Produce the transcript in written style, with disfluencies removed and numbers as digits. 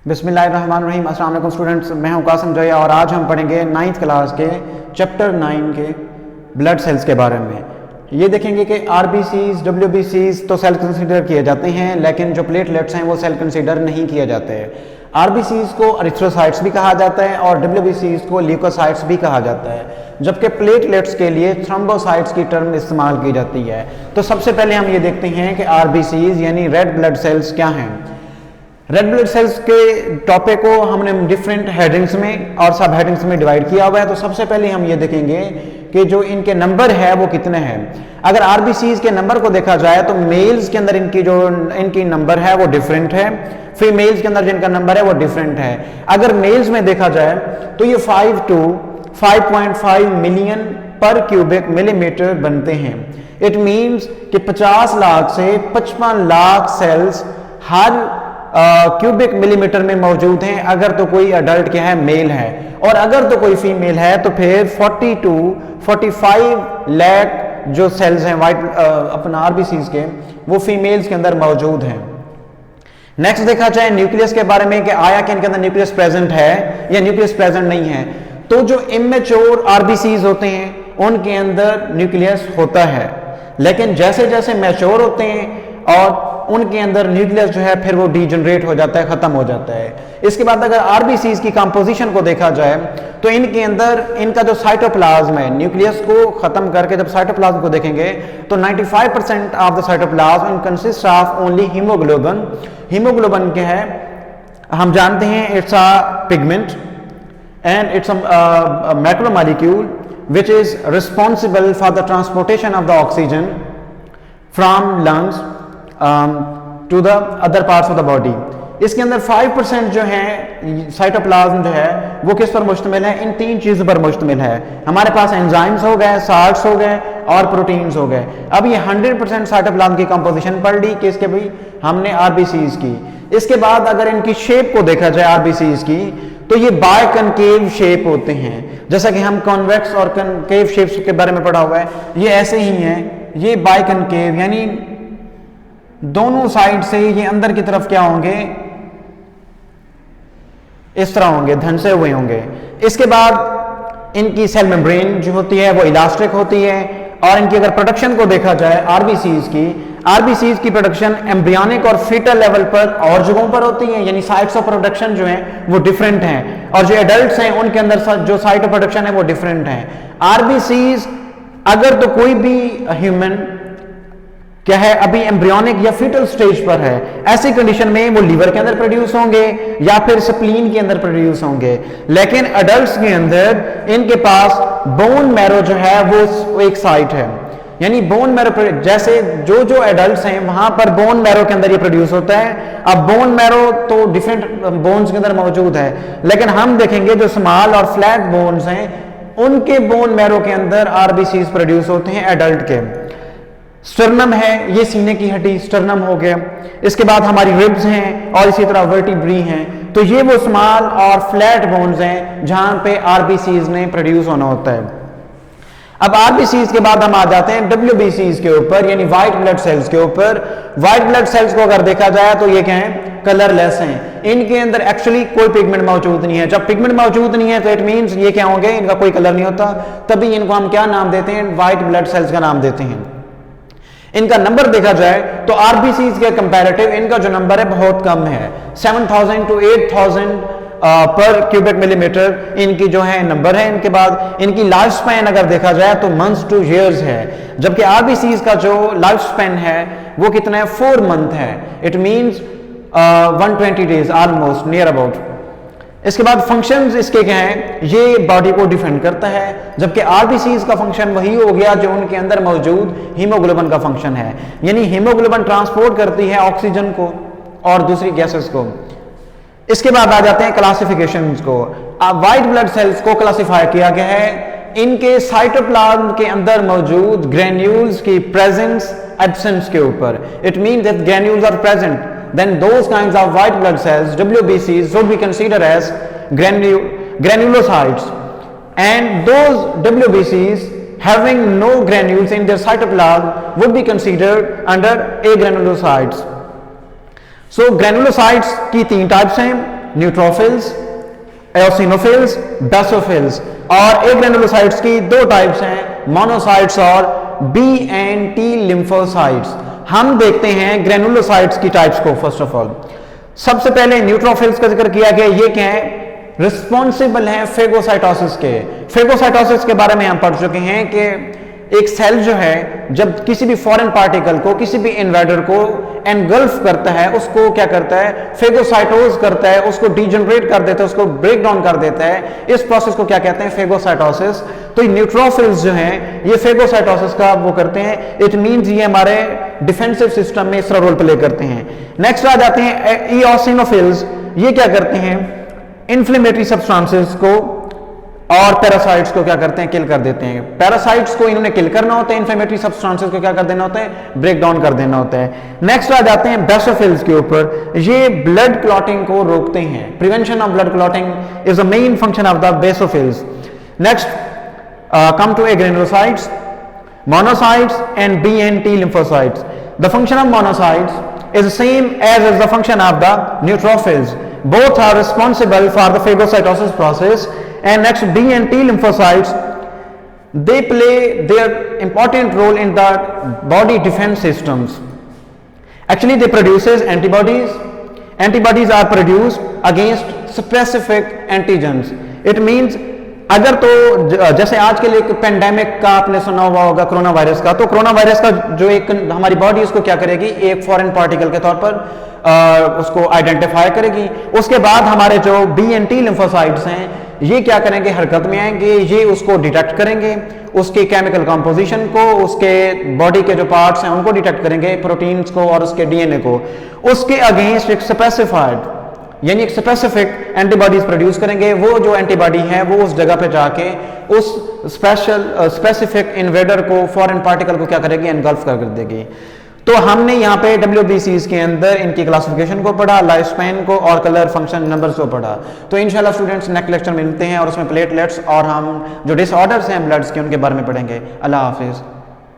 बिस्मिल्लाहिर्रहमानिर्रहीम। अस्सलाम वालेकुम स्टूडेंट्स, मैं हूं कासिम जोया और आज हम पढ़ेंगे 9th क्लास के चैप्टर 9 के ब्लड सेल्स के बारे में। ये देखेंगे कि आरबीसीज डब्ल्यूबीसीज तो सेल कंसीडर किए जाते हैं, लेकिन जो प्लेटलेट्स हैं वो सेल कंसीडर नहीं किए जाते हैं। आरबीसीज को एरिथ्रोसाइट्स भी कहा जाता है और डब्ल्यूबीसीज को ल्यूकोसाइट्स भी कहा जाता है, जबकि प्लेटलेट्स के लिए थ्रोम्बोसाइट्स की टर्म इस्तेमाल की जाती है। तो सबसे पहले हम ये देखते हैं कि आरबीसीज यानी रेड ब्लड सेल्स क्या हैं। रेड ब्लड सेल्स के टॉपिक को हमने डिफरेंट हेडिंग्स में और सब हेडिंग्स में डिवाइड किया हुआ है। तो सबसे पहले हम ये देखेंगे कि जो इनके नंबर है वो कितने हैं। अगर आरबीसीज के नंबर को देखा जाए तो मेल्स के अंदर इनकी नंबर है वो डिफरेंट है, फीमेल्स के अंदर जिनका नंबर है वो डिफरेंट है। अगर मेल्स में देखा जाए तो ये 5 to 5.5 मिलियन पर क्यूबिक मिलीमीटर बनते हैं। इट मीन्स कि 50 लाख से 55 लाख सेल्स हर क्यूबिक मिलीमीटर में मौजूद हैं अगर तो कोई अडल्ट क्या है मेल है, और अगर तो कोई फीमेल है तो फिर 40 to 45 लाख जो सेल्स हैं वाइट अपना आरबीसीज के वो फीमेल्स के अंदर मौजूद हैं। नेक्स्ट देखा जाए न्यूक्लियस के बारे में कि आया कि इनके अंदर न्यूक्लियस प्रेजेंट है या न्यूक्लियस प्रेजेंट नहीं है। तो जो इमेच्योर आरबीसीज होते हैं उनके अंदर न्यूक्लियस होता है, लेकिन जैसे जैसे मैच्योर होते हैं और उनके अंदर न्यूक्लियस जो है फिर वो डीजनरेट हो जाता है, खत्म हो जाता है। इसके बाद अगर आरबीसीज की कंपोजिशन को देखा जाए तो इनके अंदर इनका जो साइटोप्लाज्म है, न्यूक्लियस को खत्म करके जब साइटोप्लाज्म को देखेंगे तो 95% of the cytoplasm consist of only haemoglobin. Haemoglobin क्या है हम जानते हैं, it's a pigment and it's a macromolecule which is responsible for the transportation of the oxygen from lungs to the other parts of the body। इसके अंदर 5% जो है cytoplasm जो है वो किस पर मुश्तमिल है, इन तीन चीज़ों पर मुश्तमिल है। हमारे पास एंजाइम्स हो गए, साल्ट्स हो गए और प्रोटीन्स हो गए। अब ये 100% साइटोप्लाज्म की कंपोजिशन पढ़ ली किसके भी, हमने आरबीसीज की। इसके बाद अगर इनकी शेप को देखा जाए आरबीसीज की तो ये बायकनकेव शेप होते हैं, जैसा कि हम कॉन्वेक्स और कनकेव शेप्स के बारे में पढ़ा हुआ है, ये ऐसे ही हैं। ये बायकनकेव यानी दोनों साइड से ये अंदर की तरफ क्या होंगे, इस तरह होंगे, धंसे हुए होंगे। इसके बाद इनकी सेल मेम्ब्रेन जो होती है वो इलास्टिक होती है, और इनकी अगर प्रोडक्शन को देखा जाए आरबीसीज की प्रोडक्शन एम्ब्रियोनिक और फीटल लेवल पर और जगहों पर होती है, यानी साइट्स ऑफ प्रोडक्शन जो हैं वो डिफरेंट हैं, और जो एडल्ट्स हैं उनके अंदर जो साइट ऑफ प्रोडक्शन है वो डिफरेंट है। आरबीसीज अगर तो कोई भी ह्यूमन क्या है अभी एम्ब्रियोनिक या फीटल स्टेज पर है, ऐसी कंडीशन में वो लीवर के अंदर प्रोड्यूस होंगे या फिर स्प्लीन के अंदर प्रोड्यूस होंगे। लेकिन अडल्ट्स के अंदर इनके पास बोन मैरो जो है वो एक साइट है, यानी बोन मैरो जैसे जो एडल्ट्स हैं वहां पर बोन मैरो के अंदर ये प्रोड्यूस होता है। अब बोन मैरो तो डिफरेंट बोन्स के अंदर मौजूद है, लेकिन हम देखेंगे जो स्मॉल और फ्लैट बोन्स हैं उनके बोन मैरो के अंदर आरबीसीज प्रोड्यूस होते हैं एडल्ट के। स्टर्नम है, ये सीने की हड्डी स्टर्नम हो गया। इसके बाद हमारी रिब्स हैं और इसी तरह वर्टिब्री हैं। तो ये वो स्मॉल और फ्लैट बोन्स हैं जहां पे आरबीसीज ने प्रोड्यूस होना होता है। अब आरबीसीज के बाद हम आ जाते हैं डब्ल्यूबीसीज के ऊपर, यानी व्हाइट ब्लड सेल्स के ऊपर। व्हाइट ब्लड सेल्स को अगर देखा जाए तो ये क्या है, कलरलेस हैं। इनके अंदर एक्चुअली कोई पिगमेंट मौजूद नहीं है। जब पिगमेंट मौजूद नहीं है तो इट मींस ये क्या होंगे, इनका कोई कलर नहीं होता, तभी इनको हम क्या नाम देते हैं, व्हाइट ब्लड सेल्स का नाम देते हैं। इनका नंबर देखा जाए तो आरबीसीज के कंपैरेटिव इनका जो नंबर है बहुत कम है, 7000 to 8000 पर क्यूबिक मिलीमीटर इनकी जो है नंबर है। इनके बाद इनकी लाइफ स्पैन अगर देखा जाए तो मंथ्स टू ईयर्स है, जबकि आरबीसीज का जो लाइफ स्पैन है वो कितना है, 4 मंथ है। It means 120 days almost near about. इसके बाद फंक्शंस इसके क्या हैं, ये बॉडी को डिफेंड करता है, जबकि आरबीसीज का फंक्शन वही हो गया जो उनके अंदर मौजूद हीमोग्लोबिन का फंक्शन है, यानी हीमोग्लोबिन ट्रांसपोर्ट करती है ऑक्सीजन को और दूसरी गैसेस को। इसके बाद आ जाते हैं क्लासिफिकेशंस को। व्हाइट ब्लड सेल्स को क्लासिफाई किया गया है इनके साइटोप्लाज्म के अंदर मौजूद ग्रेन्यूल्स की प्रेजेंस एब्सेंस के ऊपर। It means that granules are present, then those kinds of white blood cells WBCs should be considered as granulocytes, and those WBCs having no granules in their cytoplasm would be considered under agranulocytes। So granulocytes की 3 types हैं, neutrophils, एओसिनोफिल्स, basophils. और एग्रेनुलोसाइट्स की दो types हैं, monocytes और B and T lymphocytes. हम देखते हैं ग्रेनुलोसाइट्स की टाइप्स को। फर्स्ट ऑफ ऑल सबसे पहले न्यूट्रोफिल्स का जिक्र किया गया, ये क्या है, रिस्पॉन्सिबल है फेगोसाइटोसिस के। फेगोसाइटोसिस के बारे में हम पढ़ चुके हैं कि एक सेल जो है जब किसी भी फॉरेन पार्टिकल को, किसी भी इन्वेडर को एनगल्फ करता है, उसको क्या करता है, फेगोसाइटोज करता है, उसको डिजनरेट कर देता है, उसको ब्रेक डाउन कर देता है। इस प्रोसेस को क्या कहते हैं, फेगोसाइटोसिस। तो न्यूट्रोफिल्स जो हैं ये फेगोसाइटोसिस का वो करते हैं। इट मींस ये हमारे डिफेंसिव सिस्टम में इसका रोल प्ले करते हैं। नेक्स्ट आ जाते हैं इओसिनोफिल्स। ये क्या करते हैं, इन्फ्लेमेटरी सब्सटेंसेस को और पैरासाइट्स को क्या करते हैं, किल कर देते हैं। पैरासाइट्स को इन्होंने किल करना होता है, इन्फ्लेमेटरी सब्सटेंसेस को क्या कर देना होता है, ब्रेक डाउन कर देना होता है। नेक्स्ट आ जाते हैं बेसोफिल्स के ऊपर। ये ब्लड क्लॉटिंग को रोकते हैं। Prevention of blood clotting is the main function of the basophils. Next come to granulocytes, monocytes and B and T lymphocytes. The function of monocytes is the same as is the function of the neutrophils. Both are responsible for the phagocytosis process. And next, B and T lymphocytes, they play their important role in the body defense systems. Actually, they produces antibodies. Antibodies are produced against specific antigens. It means अगर तो जैसे आज के लिए एक pandemic का आपने सुना हुआ होगा, कोरोना वायरस का, तो कोरोना वायरस का जो एक हमारी बॉडी उसको क्या करेगी, एक फॉरेन पार्टिकल के तौर पर उसको आइडेंटिफाई करेगी। उसके बाद हमारे जो बी एंड टी लिम्फोसाइट्स हैं ये क्या करेंगे, हरकत में आएंगे, ये उसको डिटेक्ट करेंगे, उसके केमिकल कंपोजिशन को, उसके बॉडी के जो पार्ट्स हैं उनको डिटेक्ट करेंगे, प्रोटीन्स को और उसके डीएनए को। उसके अगेंस्ट एक स्पेसिफाइड यानी एक स्पेसिफिक एंटीबॉडीज प्रोड्यूस करेंगे। वो जो एंटीबॉडी है वो उस जगह पे जाके उस स्पेसिफिक इन्वेडर को, फॉरेन पार्टिकल को क्या करेगी, एनगल्फ कर देगी। तो हमने यहाँ पे WBCs के अंदर इनकी क्लासिफिकेशन को पढ़ा, लाइफ स्पैन को और कलर फंक्शन नंबर्स को पढ़ा। तो इंशाल्लाह स्टूडेंट्स नेक्स्ट लेक्चर मिलते हैं और उसमें प्लेटलेट्स और हम जो डिसऑर्डर्स हैं ब्लड्स के उनके बारे में पढ़ेंगे। अल्लाह हाफिज़।